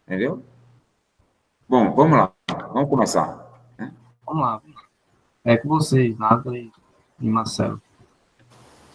Entendeu? Bom, vamos lá. Vamos começar. Né? Vamos lá. É com vocês, Nathalie e Marcelo.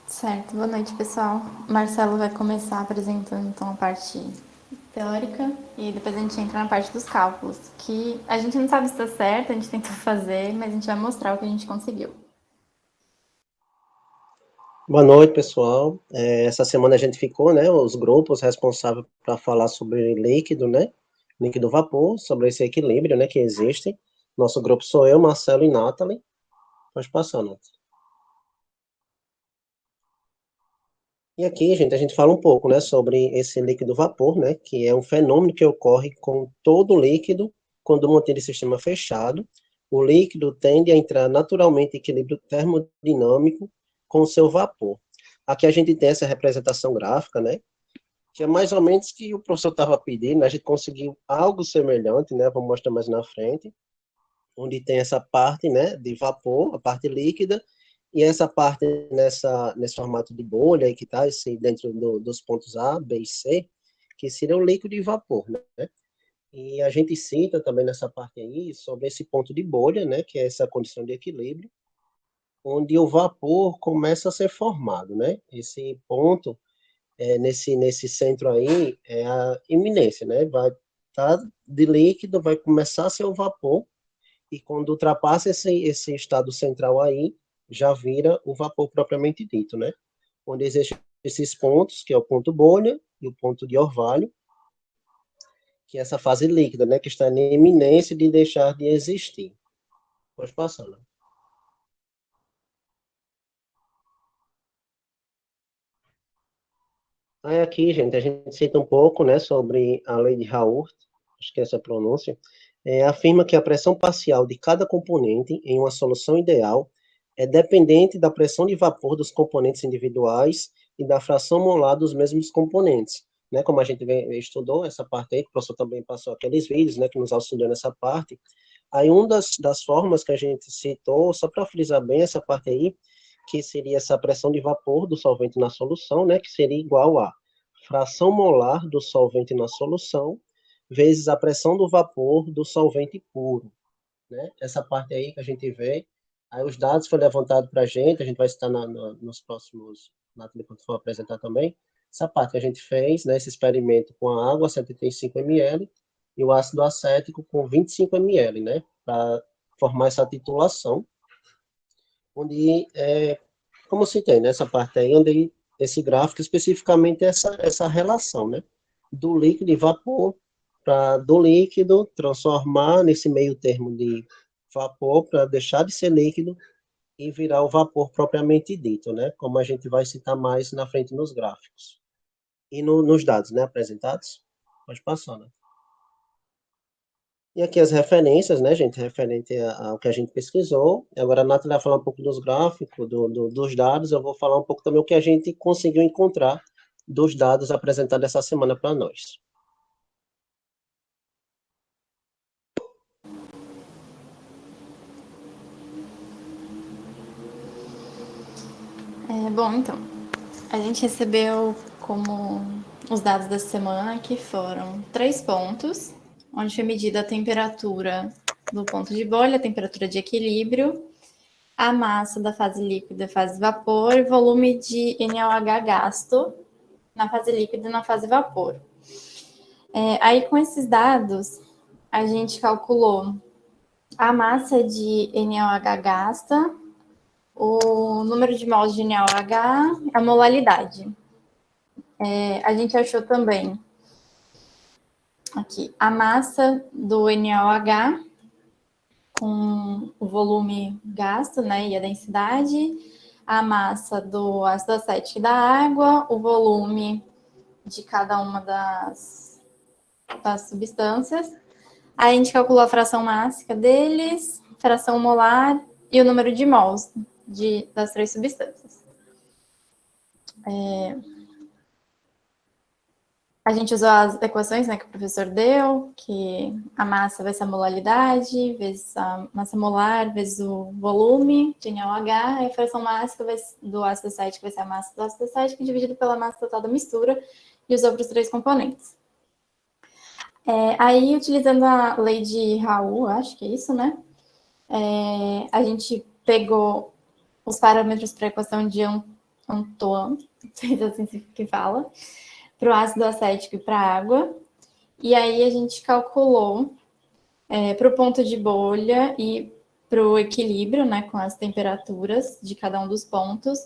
Certo, boa noite, pessoal. Marcelo vai começar apresentando, então, a parte teórica e depois a gente entra na parte dos cálculos, que a gente não sabe se está certo, a gente tentou fazer, mas a gente vai mostrar o que a gente conseguiu. Boa noite, pessoal. Essa semana a gente ficou, né, os grupos responsáveis para falar sobre líquido, né, líquido vapor, sobre esse equilíbrio, né, que existe. Nosso grupo sou eu, Marcelo e Nathalie. Pode passar, Nathalie. E aqui, gente, a gente fala um pouco, né, sobre esse líquido vapor, né, que é um fenômeno que ocorre com todo líquido quando mantido em sistema fechado. O líquido tende a entrar naturalmente em equilíbrio termodinâmico com o seu vapor. Aqui a gente tem essa representação gráfica, né, que é mais ou menos que o professor estava pedindo, a gente conseguiu algo semelhante, né, vou mostrar mais na frente, onde tem essa parte, né, de vapor, a parte líquida, e essa parte nesse formato de bolha aí que está dentro dos pontos A, B e C, que seria o líquido e vapor, né? E a gente cita também nessa parte aí sobre esse ponto de bolha, né, que é essa condição de equilíbrio, onde o vapor começa a ser formado, né? Esse ponto, nesse centro aí, é a iminência, né? Vai estar de líquido, vai começar a ser o vapor, e quando ultrapassa esse estado central aí, já vira o vapor propriamente dito, né? Onde existem esses pontos, que é o ponto bolha e o ponto de orvalho, que é essa fase líquida, né? Que está na iminência de deixar de existir. Pode passar, né? Aí aqui, gente, a gente cita um pouco, né, sobre a lei de Raoult, acho que é essa a pronúncia, afirma que a pressão parcial de cada componente em uma solução ideal é dependente da pressão de vapor dos componentes individuais e da fração molar dos mesmos componentes. Né, como a gente estudou essa parte aí, que o professor também passou aqueles vídeos, né, que nos auxiliou nessa parte. Aí, uma das formas que a gente citou, só para frisar bem essa parte aí, que seria essa pressão de vapor do solvente na solução, né, que seria igual a fração molar do solvente na solução, vezes a pressão do vapor do solvente puro, né? Essa parte aí que a gente vê, aí os dados foram levantados para a gente vai citar nos próximos, quando for apresentar também, essa parte que a gente fez, né, esse experimento com a água, 75 ml, e o ácido acético com 25 ml, né, para formar essa titulação, onde, como citei, nessa parte aí, onde esse gráfico especificamente essa relação, né, do líquido e vapor, para do líquido transformar nesse meio termo de vapor, para deixar de ser líquido e virar o vapor propriamente dito, né, como a gente vai citar mais na frente nos gráficos. E nos dados, né, apresentados. Pode passar, né. E aqui as referências, né, gente, referente ao que a gente pesquisou. Agora a Nathalie vai falar um pouco dos gráficos, dos dados, eu vou falar um pouco também o que a gente conseguiu encontrar dos dados apresentados essa semana para nós. Bom, então, a gente recebeu como os dados da semana, que foram 3 pontos, onde foi medida a temperatura do ponto de bolha, a temperatura de equilíbrio, a massa da fase líquida e fase vapor e volume de NaOH gasto na fase líquida e na fase vapor. Aí, com esses dados, a gente calculou a massa de NaOH gasta, o número de mols de NaOH, a molalidade. A gente achou também aqui a massa do NaOH com o volume gasto, né, e a densidade, a massa do ácido acético e da água, o volume de cada uma das substâncias. Aí a gente calculou a fração mássica deles, fração molar e o número de mols das 3 substâncias. A gente usou as equações, né, que o professor deu, que a massa vai ser a molaridade, vezes a massa molar, vezes o volume de NaOH, e a fração mássica do ácido acético vai ser a massa do ácido acético, dividido pela massa total da mistura, e usou para os 3 componentes. Aí, utilizando a lei de Raoult, acho que é isso, né? A gente pegou os parâmetros para a equação de Antoine, não sei se é assim que fala, para o ácido acético e para a água. E aí a gente calculou para o ponto de bolha e para o equilíbrio, né, com as temperaturas de cada um dos pontos.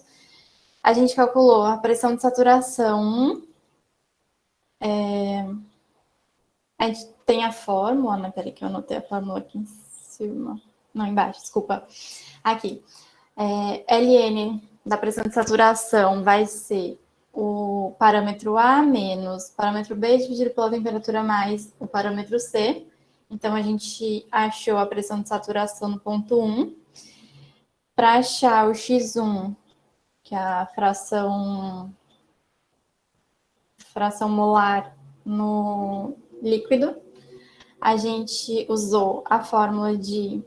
A gente calculou a pressão de saturação. A gente tem a fórmula, né? Peraí que eu anotei a fórmula aqui em cima. Não, embaixo, desculpa. Aqui. Ln da pressão de saturação vai ser o parâmetro A menos o parâmetro B dividido pela temperatura mais o parâmetro C. Então, a gente achou a pressão de saturação no ponto 1. Para achar o X1, que é a fração molar no líquido, a gente usou a fórmula de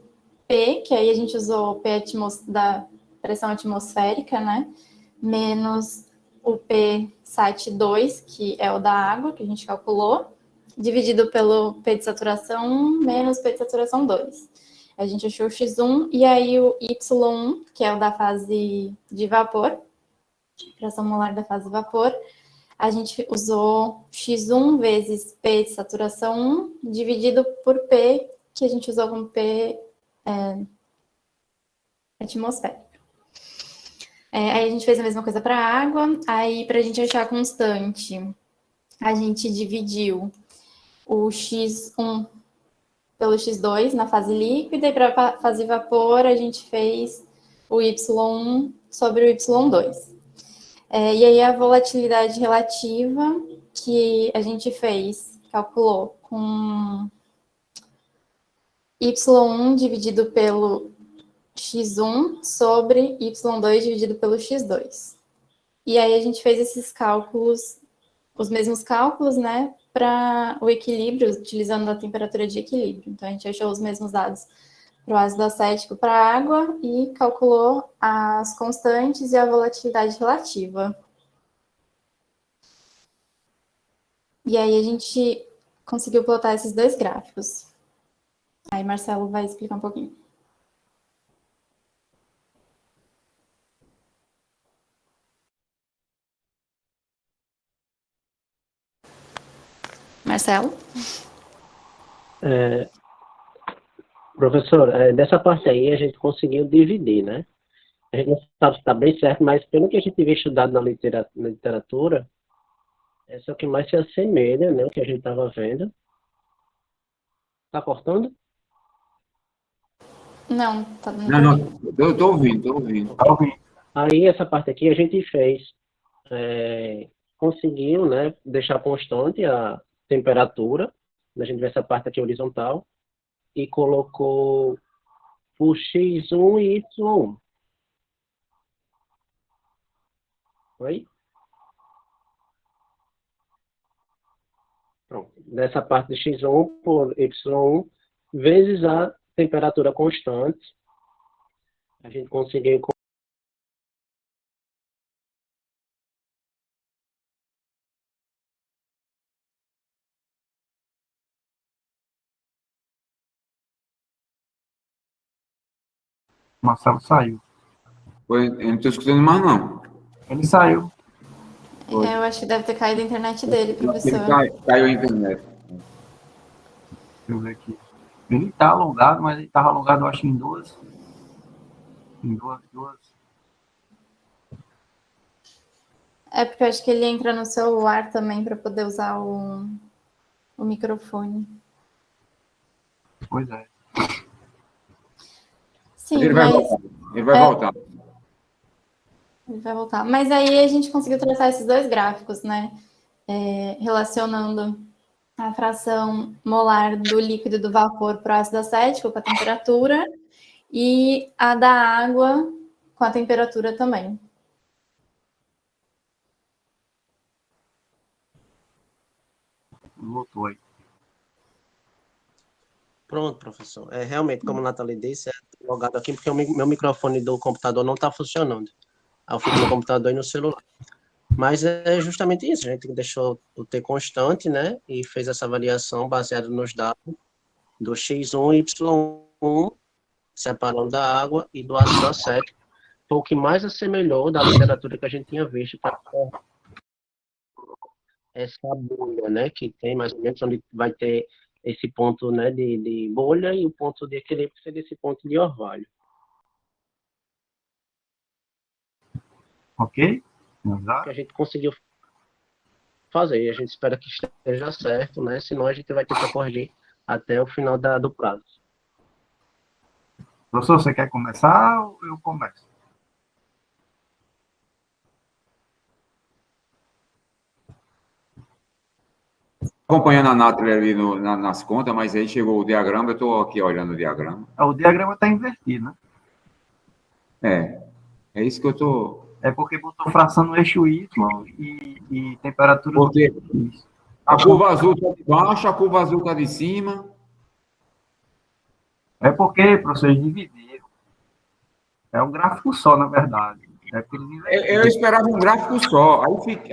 P, que aí a gente usou P da pressão atmosférica, né? Menos o P sat 2, que é o da água, que a gente calculou, dividido pelo P de saturação 1 menos P de saturação 2. A gente achou o X1 e aí o Y1, que é o da fase de vapor, pressão molar da fase de vapor, a gente usou X1 vezes P de saturação 1 dividido por P, que a gente usou como P atmosférico. Aí a gente fez a mesma coisa para a água. Aí, para a gente achar a constante, a gente dividiu o X1 pelo X2 na fase líquida, e para a fase vapor, a gente fez o Y1 sobre o Y2. E aí, a volatilidade relativa que a gente fez, calculou com Y1 dividido pelo X1 sobre Y2 dividido pelo X2. E aí a gente fez esses cálculos, os mesmos cálculos, né, para o equilíbrio, utilizando a temperatura de equilíbrio. Então, a gente achou os mesmos dados para o ácido acético para a água e calculou as constantes e a volatilidade relativa. E aí a gente conseguiu plotar esses dois gráficos. Aí Marcelo vai explicar um pouquinho. Marcelo? Professor, dessa parte aí a gente conseguiu dividir, né? A gente não sabe se está bem certo, mas pelo que a gente vê estudado na literatura, essa é o que mais se assemelha, né? O que a gente estava vendo. Tá cortando? Não, tá dando Não, pra não, eu tô ouvindo. Tá ouvindo? Aí essa parte aqui a gente fez, conseguiu, né, deixar constante a temperatura, a gente vê essa parte aqui horizontal, e colocou o X1 e Y1. Oi? Pronto. Dessa parte de X1 por Y1, vezes a temperatura constante, a gente conseguiu. Marcelo saiu. Eu não estou escutando mais, não. Ele saiu. Eu acho que deve ter caído a internet dele, professor. Ele caiu a internet. Deixa eu ver aqui. Ele tá alongado, mas ele estava alongado, eu acho, em duas. Em duas. É porque eu acho que ele entra no celular também para poder usar o microfone. Pois é. Sim, Ele vai mas voltar. Ele vai voltar. ele vai voltar. Mas aí a gente conseguiu traçar esses dois gráficos, né? Relacionando a fração molar do líquido e do vapor para o ácido acético com a temperatura e a da água com a temperatura também. Voltou aí. Pronto, professor. Realmente, como a Nathalie disse, logado aqui porque o meu microfone do computador não está funcionando. Aí eu fico no computador e no celular. Mas é justamente isso, a gente deixou o T constante, né, e fez essa variação baseada nos dados do X1 e Y1, separando da água e do ácido acético, foi o que mais assemelhou da literatura que a gente tinha visto para essa bolha, né, que tem mais ou menos onde vai ter esse ponto, né, de bolha e o ponto de equilíbrio que seria esse ponto de orvalho. Ok? Que Exato. a gente conseguiu fazer, e a gente espera que esteja certo, né, senão a gente vai ter que corrigir até o final do prazo. Professor, você quer começar ou eu começo? Acompanhando a Nathalie ali nas contas, mas aí chegou o diagrama, eu estou aqui olhando o diagrama. O diagrama está invertido, né? É isso que eu estou... É porque botou fração no eixo Y e temperatura Porque no X. a curva azul está de baixo, a curva azul está de cima. É porque, professor, eles dividiram. É um gráfico só, na verdade. É porque eles invertiram. Eu esperava um gráfico só.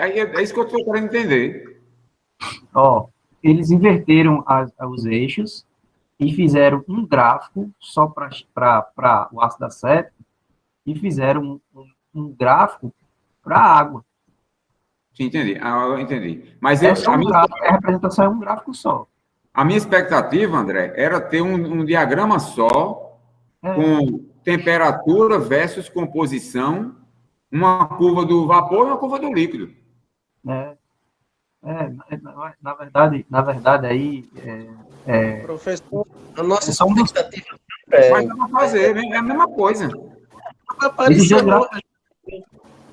Aí é isso que eu estou querendo entender. Ó, eles inverteram os eixos e fizeram um gráfico só para o ácido acético e fizeram um gráfico para a água. Sim, entendi. Eu entendi. Mas A representação é um gráfico só. a minha expectativa, André, era ter um diagrama só, com temperatura versus composição, uma curva do vapor e uma curva do líquido. Na verdade, aí Professor, a nossa só um dos expectativa Mas dá para fazer, é a mesma coisa. esses dois apareceu, gráficos.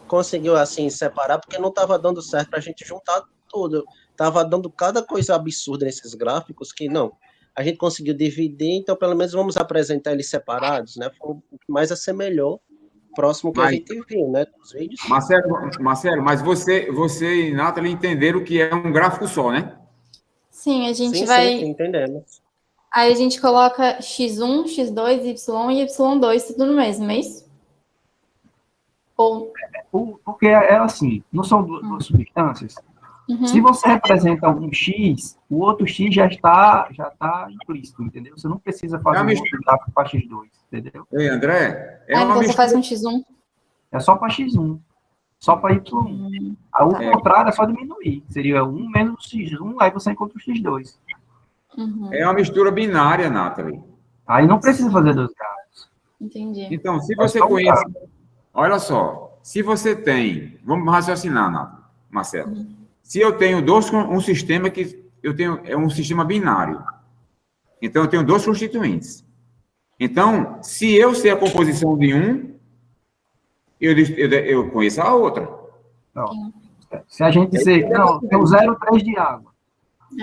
conseguiu assim separar porque não estava dando certo para a gente juntar tudo. Estava dando cada coisa absurda nesses gráficos que não. A gente conseguiu dividir, então pelo menos vamos apresentar eles separados, né? Foi o que mais assemelhou próximo que a gente viu, né? Dos vídeos. Marcelo, mas você e Nathalie entenderam que é um gráfico só, né? Sim, a gente Sim, vai. sim, entendemos. Aí a gente coloca X1, X2, Y e Y2, tudo no mesmo, é isso? Ou. Porque é assim, não são duas substâncias. Se você representa um X, o outro X já está implícito, entendeu? Você não precisa fazer um outro gráfico para X2, entendeu? Ei, André, Então você faz com X1? É só para X1, só para Y1. O contrário é só diminuir. Seria 1 menos X1, aí você encontra o X2. É uma mistura binária, Nathalie. Aí não precisa fazer dois gráficos. Entendi. Então, se você conhece... Olha só, se você tem... Vamos raciocinar, Nathalie, Marcelo. Se eu tenho um sistema que eu tenho é um sistema binário. Então, eu tenho dois constituintes. Então, se eu sei a composição de um, eu conheço a outra. Não. Se a gente dizer, não, tem 0,3 de água.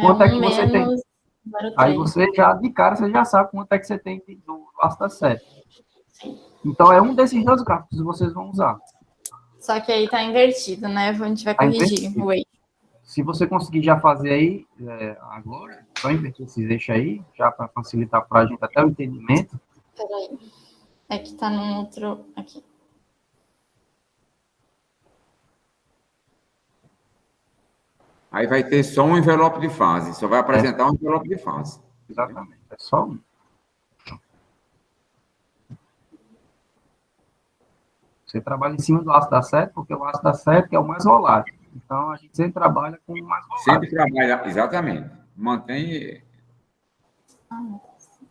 Quanto é que você tem? 0,3. Aí você já, de cara, você já sabe quanto é que você tem do ácido acético. Então, é um desses dois gráficos que vocês vão usar. Só que aí tá invertido, né? A gente vai corrigir o eixo. Se você conseguir já fazer aí, agora, só inverter esses eixos aí, já para facilitar para a gente até o entendimento. Peraí. É que tá num outro... Aqui. Aí vai ter só um envelope de fase. Só vai apresentar um envelope de fase. Exatamente. É só um. Você trabalha em cima do ácido acético, porque o ácido acético é o mais volátil. Então, a gente sempre trabalha com o mais volátil. Sempre trabalha, exatamente. Mantém...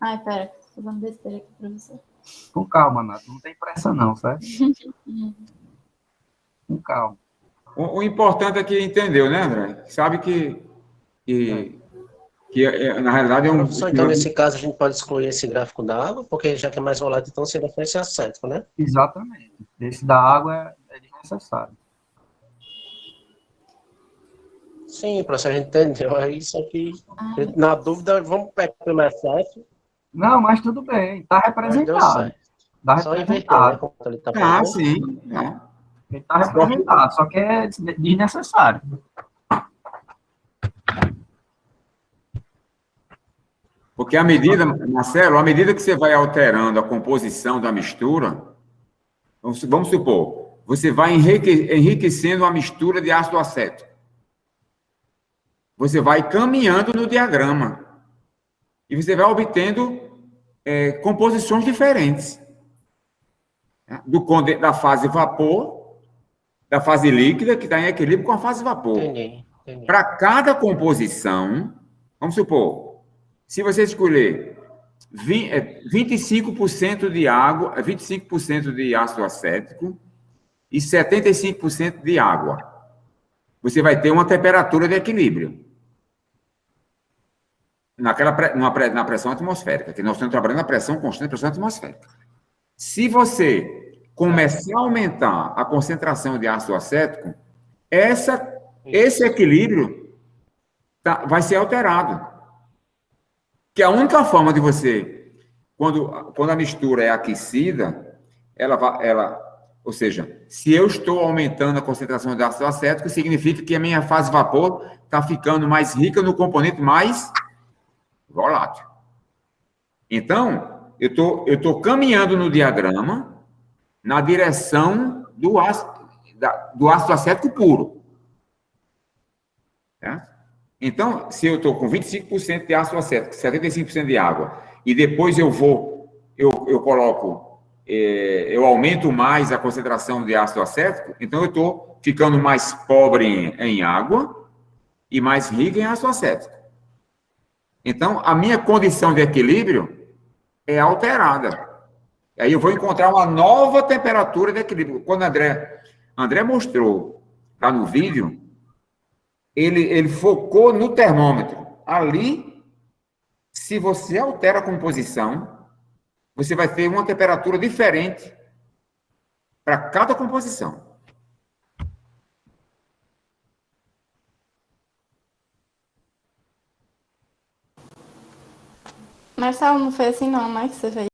Ai, pera, tô fazendo besteira aqui para você. Com calma, Nath. Não tem pressa não, certo? Com calma. O importante é que entendeu, né, André? Sabe que na realidade é um... Professor, então, nesse caso, a gente pode excluir esse gráfico da água, porque já que é mais volátil, então seria esse acético, né? Exatamente. Esse da água é desnecessário. Sim, professor, a gente entendeu. Aí, só que, na dúvida, vamos pegar pelo excesso. Não, mas tudo bem. Está representado. Está só inverter, né? Como ele tá sim. Ele está representado, só que é desnecessário. Porque à medida, Marcelo, à medida que você vai alterando a composição da mistura, vamos supor, você vai enriquecendo a mistura de ácido acético. Você vai caminhando no diagrama. E você vai obtendo composições diferentes. Da fase vapor, da fase líquida, que está em equilíbrio com a fase vapor. Entendi. Para cada composição, vamos supor, se você escolher 25% de água, 25% de ácido acético e 75% de água, você vai ter uma temperatura de equilíbrio na pressão atmosférica, que nós estamos trabalhando na pressão constante, pressão atmosférica. Se você começar a aumentar a concentração de ácido acético, esse equilíbrio vai ser alterado. Que a única forma de você, quando a mistura é aquecida, ou seja, se eu estou aumentando a concentração de ácido acético, significa que a minha fase vapor está ficando mais rica no componente mais volátil. Então, eu estou caminhando no diagrama na direção do ácido acético puro. Certo? Então, se eu estou com 25% de ácido acético, 75% de água, e depois eu aumento mais a concentração de ácido acético, então eu estou ficando mais pobre em água e mais rico em ácido acético. Então, a minha condição de equilíbrio é alterada. Aí eu vou encontrar uma nova temperatura de equilíbrio. Quando André mostrou lá no vídeo, ele focou no termômetro. Ali, se você altera a composição, você vai ter uma temperatura diferente para cada composição. Marcelo, não foi assim não, né, que você fez?